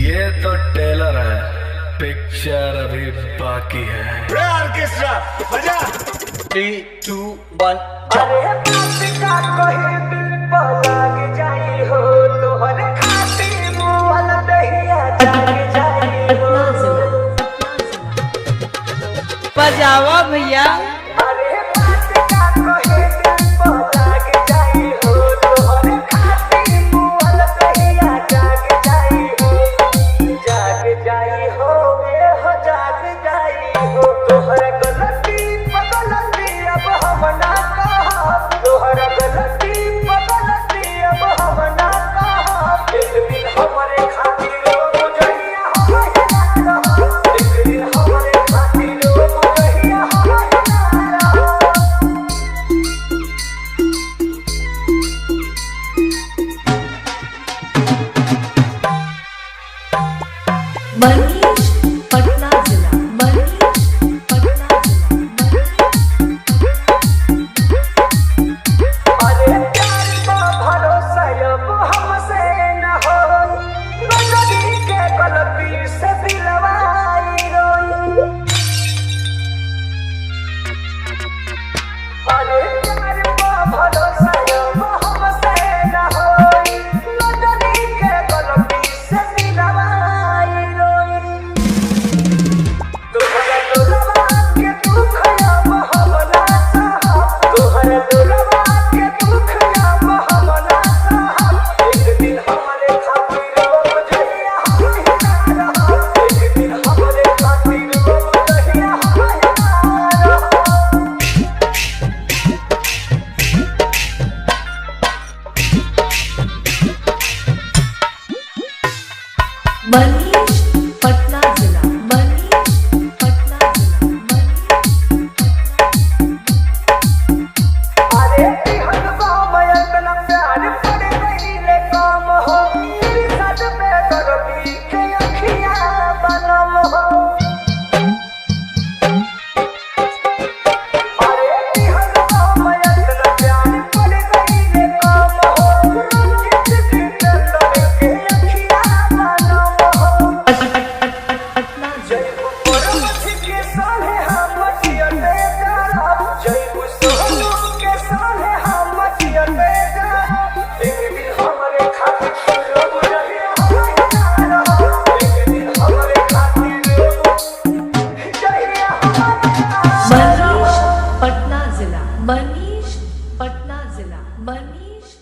ये तो टेलर है, पिक्चर अभी बाकी है। ऑर्केस्ट्रा बजा 3, 2, 1 अरे बात का कहे दिल पर लाग जाई हो तोहरे खातिर मुअल दहिया जाग जाई हो बजावा भैया। अरे बात का कहे दिल पर लाग जाई हो तोहरे खातिर मुअल दहिया जाग जाई हो ए हो जाग जाई हो तोहरा गलती बगलती अब हम ना कहब तोहरा गलती बगलती अब हम ना कहब एक दिन हमरे खातिर गुजरिया हम ना रहब एक दिन हमरे खातिर गुजरिया हम ना रहब। मनीष पटना जिला मनीष पटना अरे प्यार का भरोसा अब हमसे न हो नजरी के गलती से दिलवाई रोई अरे प्यार का भरोसा अब हमसे न हो नजरी के गलती से दिलवाई रोई तोहरा दुलवा के दुख अब हम ना सहब तोहरा दुलवा के दुख अब हम ना सहब एक दिन हमरे खातिर गुजरिया हम ना रहब एक दिन हमरे खातिर गुजरिया हम ना रहब। मनीष पटना जिला मनीष पटना अरे तिहन बाम इतना प्यार पड़ गई ले काम हो तेरी सद पे दरदी के अखियां बनम हो अरे तिहन बाम इतना प्यार पड़ गई ले काम हो रंजित जिंदर के अखियां बनम हो पटना जय परमथ के साले हम जियते जाब जय सोनू के साले हम जियते जाब एक दिन हमरे खातिर गुजरिया हम ना रहब एक दिन हमरे खातिर गुजरिया हम ना रहब। मनीष पटना जिला मनीष पटना जिला मनीष